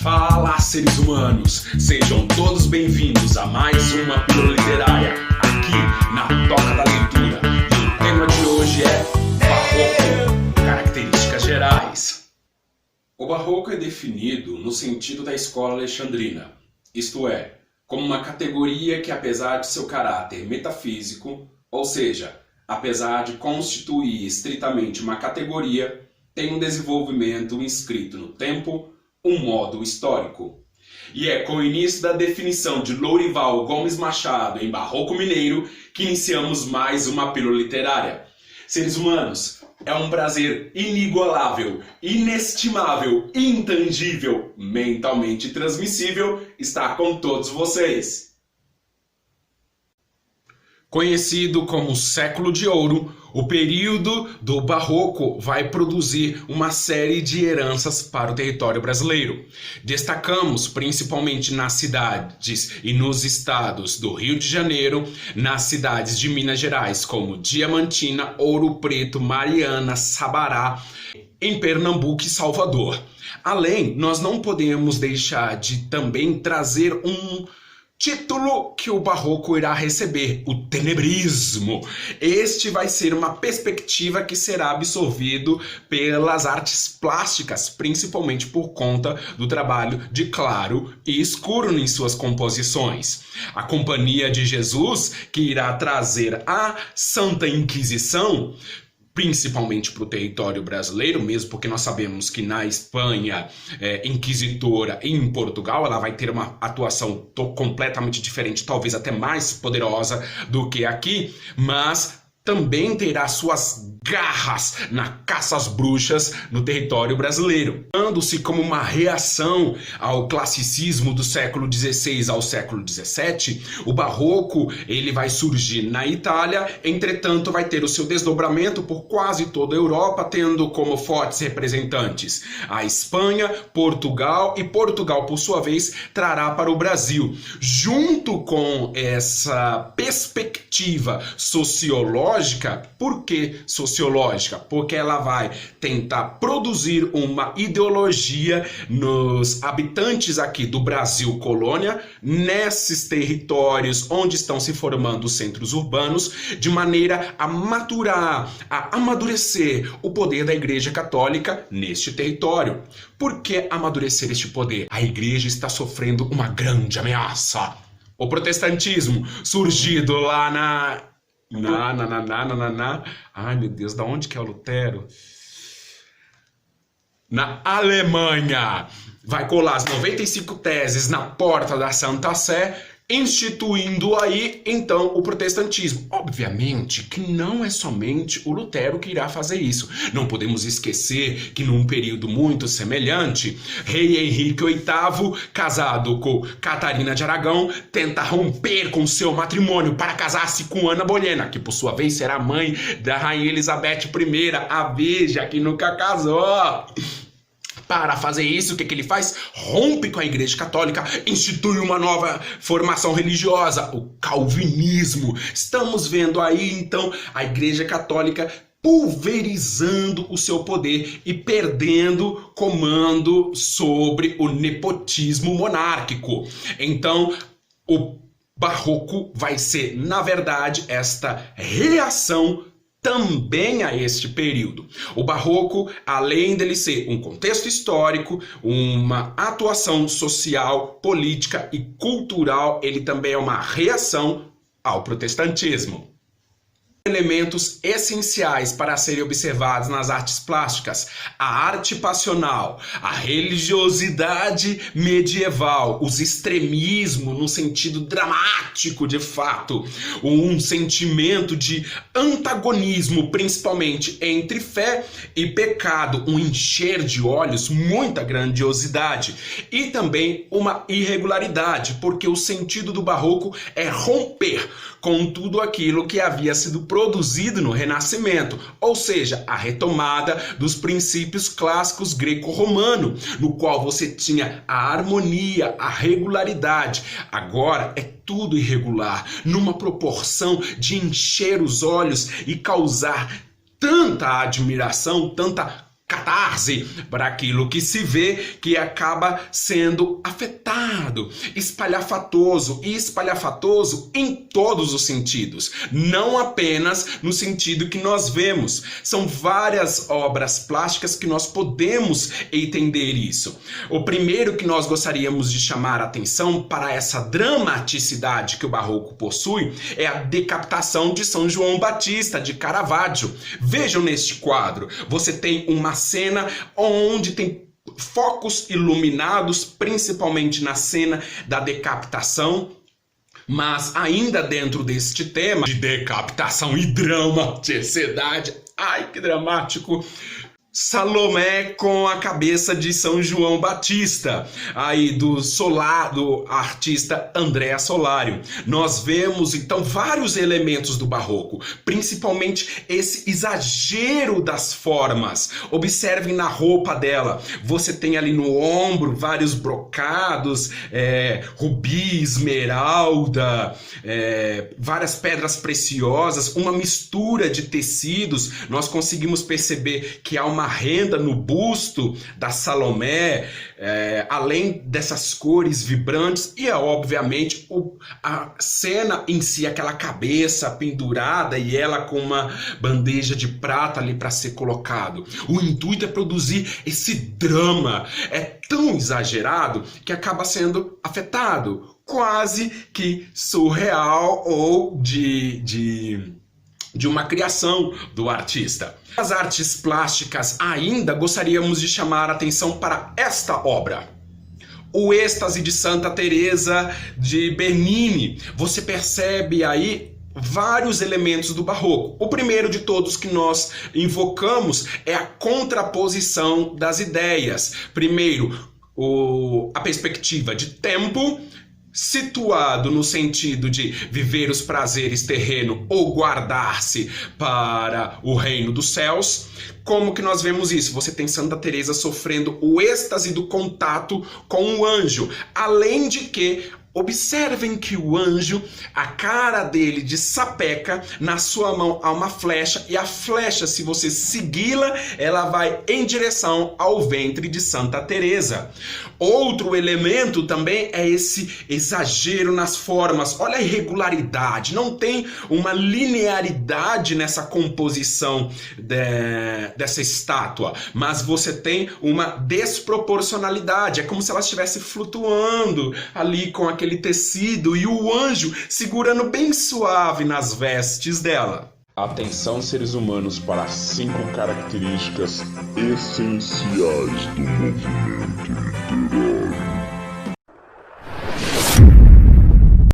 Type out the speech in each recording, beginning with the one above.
Fala, seres humanos! Sejam todos bem-vindos a mais uma Pílula Literária, aqui na Toca da Leitura. E o tema de hoje é Barroco, características gerais. O Barroco é definido no sentido da escola alexandrina, isto é, como uma categoria que, apesar de seu caráter metafísico, ou seja, apesar de constituir estritamente uma categoria, tem um desenvolvimento inscrito no tempo, um modo histórico. E é com o início da definição de Lourival Gomes Machado em Barroco Mineiro que iniciamos mais uma Pílula Literária. Seres humanos, é um prazer inigualável, inestimável, intangível, mentalmente transmissível estar com todos vocês. Conhecido como Século de Ouro, o período do Barroco vai produzir uma série de heranças para o território brasileiro. Destacamos principalmente nas cidades e nos estados do Rio de Janeiro, nas cidades de Minas Gerais como Diamantina, Ouro Preto, Mariana, Sabará, em Pernambuco e Salvador. Além, nós não podemos deixar de também trazer um título que o Barroco irá receber, o tenebrismo. Este vai ser uma perspectiva que será absorvido pelas artes plásticas, principalmente por conta do trabalho de claro e escuro em suas composições. A Companhia de Jesus, que irá trazer a Santa Inquisição, principalmente para o território brasileiro, mesmo porque nós sabemos que na Espanha inquisitora e em Portugal ela vai ter uma atuação completamente diferente, talvez até mais poderosa do que aqui, mas também terá suas garras na caça às bruxas no território brasileiro, dando-se como uma reação ao classicismo do século XVI ao século XVII. O Barroco ele vai surgir na Itália, entretanto vai ter o seu desdobramento por quase toda a Europa, tendo como fortes representantes a Espanha, Portugal, e Portugal, por sua vez, trará para o Brasil. Junto com essa perspectiva sociológica. Por que sociológica? Porque ela vai tentar produzir uma ideologia nos habitantes aqui do Brasil colônia, nesses territórios onde estão se formando os centros urbanos, de maneira a maturar, a amadurecer o poder da Igreja Católica neste território. Por que amadurecer este poder? A Igreja está sofrendo uma grande ameaça. O protestantismo, surgido lá ai meu Deus, da onde que é o Lutero? Na Alemanha. Vai colar as 95 teses na porta da Santa Sé, instituindo aí, então, o protestantismo. Obviamente que não é somente o Lutero que irá fazer isso. Não podemos esquecer que num período muito semelhante, rei Henrique VIII, casado com Catarina de Aragão, tenta romper com seu matrimônio para casar-se com Ana Bolena, que por sua vez será mãe da rainha Elizabeth I, a Virgem, que nunca casou. Para fazer isso, o que ele faz? Rompe com a Igreja Católica, institui uma nova formação religiosa, o calvinismo. Estamos vendo aí, então, a Igreja Católica pulverizando o seu poder e perdendo comando sobre o nepotismo monárquico. Então, o Barroco vai ser, na verdade, esta reação também a este período. O Barroco, além dele ser um contexto histórico, uma atuação social, política e cultural, ele também é uma reação ao protestantismo. Elementos essenciais para serem observados nas artes plásticas: a arte passional, a religiosidade medieval, os extremismos no sentido dramático de fato, um sentimento de antagonismo principalmente entre fé e pecado, um encher de olhos, muita grandiosidade e também uma irregularidade, porque o sentido do Barroco é romper com tudo aquilo que havia sido produzido no Renascimento, ou seja, a retomada dos princípios clássicos greco-romano, no qual você tinha a harmonia, a regularidade. Agora é tudo irregular, numa proporção de encher os olhos e causar tanta admiração, tanta catarse para aquilo que se vê, que acaba sendo afetado, espalhafatoso, e espalhafatoso em todos os sentidos, não apenas no sentido que nós vemos. São várias obras plásticas que nós podemos entender isso. O primeiro que nós gostaríamos de chamar a atenção para essa dramaticidade que o barroco possui é a decapitação de São João Batista de Caravaggio. Vejam neste quadro, você tem uma cena onde tem focos iluminados, principalmente na cena da decapitação. Mas ainda dentro deste tema de decapitação e dramaticidade, ai que dramático, Salomé com a cabeça de São João Batista, aí do artista Andrea Solario. Nós vemos então vários elementos do barroco, principalmente esse exagero das formas. Observem na roupa dela, você tem ali no ombro vários brocados, rubi, esmeralda, várias pedras preciosas, uma mistura de tecidos. Nós conseguimos perceber que há uma renda no busto da Salomé, além dessas cores vibrantes, e obviamente a cena em si, aquela cabeça pendurada e ela com uma bandeja de prata ali para ser colocado. O intuito é produzir esse drama, é tão exagerado que acaba sendo afetado, quase que surreal ou de uma criação do artista. As artes plásticas ainda gostaríamos de chamar a atenção para esta obra. O Êxtase de Santa Teresa de Bernini. Você percebe aí vários elementos do barroco. O primeiro de todos que nós invocamos é a contraposição das ideias. Primeiro, a perspectiva de tempo, situado no sentido de viver os prazeres terreno ou guardar-se para o reino dos céus. Como que nós vemos isso? Você tem Santa Teresa sofrendo o êxtase do contato com o anjo, além de que observem que o anjo, a cara dele de sapeca, na sua mão há uma flecha, e a flecha, se você segui-la, ela vai em direção ao ventre de Santa Teresa. Outro elemento também é esse exagero nas formas. Olha a irregularidade, não tem uma linearidade nessa composição dessa estátua, mas você tem uma desproporcionalidade. É como se ela estivesse flutuando ali com aquele tecido e o anjo segurando bem suave nas vestes dela. Atenção, seres humanos, para as 5 características essenciais do movimento literário.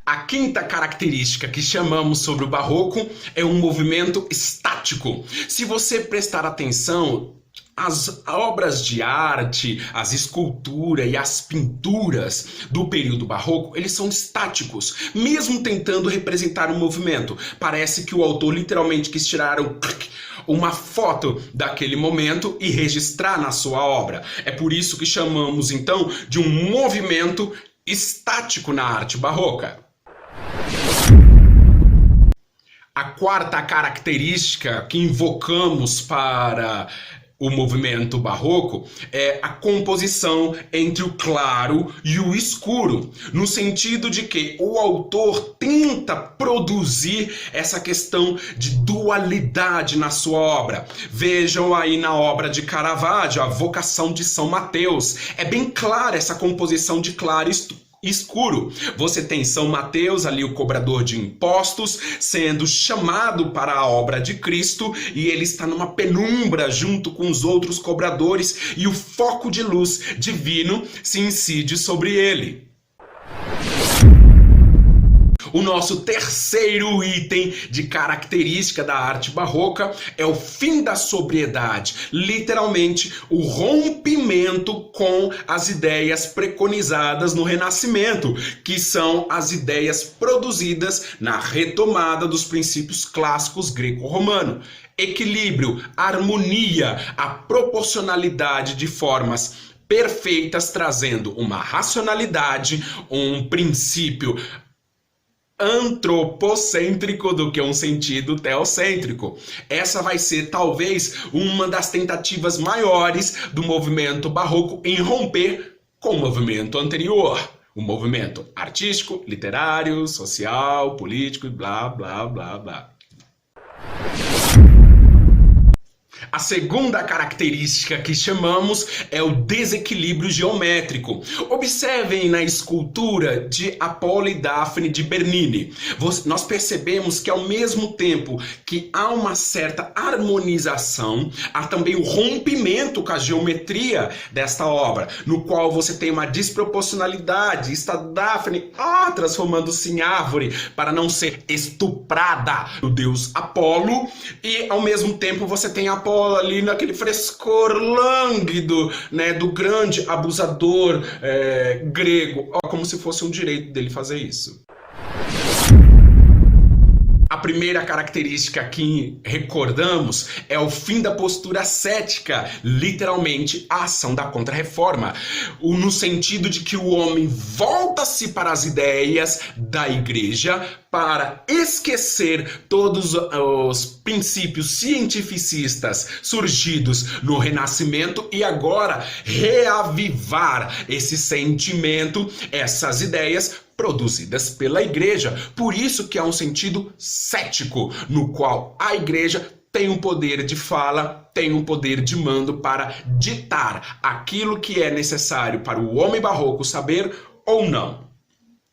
A quinta característica que chamamos sobre o barroco é um movimento estático. Se você prestar atenção, as obras de arte, as esculturas e as pinturas do período barroco, eles são estáticos, mesmo tentando representar um movimento. Parece que o autor literalmente quis tirar uma foto daquele momento e registrar na sua obra. É por isso que chamamos então de um movimento estático na arte barroca. A quarta característica que invocamos para o movimento barroco é a composição entre o claro e o escuro, no sentido de que o autor tenta produzir essa questão de dualidade na sua obra. Vejam aí na obra de Caravaggio, a Vocação de São Mateus. É bem clara essa composição de claro e escuro. Você tem São Mateus, ali o cobrador de impostos, sendo chamado para a obra de Cristo, e ele está numa penumbra junto com os outros cobradores, e o foco de luz divino se incide sobre ele. O nosso terceiro item de característica da arte barroca é o fim da sobriedade, literalmente o rompimento com as ideias preconizadas no Renascimento, que são as ideias produzidas na retomada dos princípios clássicos greco-romano. Equilíbrio, harmonia, a proporcionalidade de formas perfeitas, trazendo uma racionalidade, um princípio antropocêntrico do que um sentido teocêntrico. Essa vai ser talvez uma das tentativas maiores do movimento barroco em romper com o movimento anterior. O movimento artístico, literário, social, político e blá, blá, blá, blá. A segunda característica que chamamos é o desequilíbrio geométrico. Observem na escultura de Apolo e Daphne de Bernini. Nós percebemos que ao mesmo tempo que há uma certa harmonização, há também o rompimento com a geometria desta obra, no qual você tem uma desproporcionalidade. Está Daphne transformando-se em árvore para não ser estuprada do deus Apolo, e ao mesmo tempo você tem Apolo ali naquele frescor lânguido, né, do grande abusador grego, como se fosse um direito dele fazer isso. A primeira característica que recordamos é o fim da postura cética, literalmente a ação da Contra-Reforma, no sentido de que o homem volta-se para as ideias da igreja para esquecer todos os princípios cientificistas surgidos no Renascimento e agora reavivar esse sentimento, essas ideias produzidas pela igreja. Por isso que há um sentido cético, no qual a igreja tem um poder de fala, tem um poder de mando para ditar aquilo que é necessário para o homem barroco saber ou não.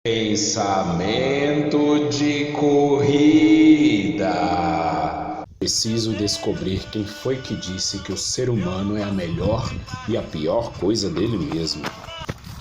Pensamento de corrida. Preciso descobrir quem foi que disse que o ser humano é a melhor e a pior coisa dele mesmo.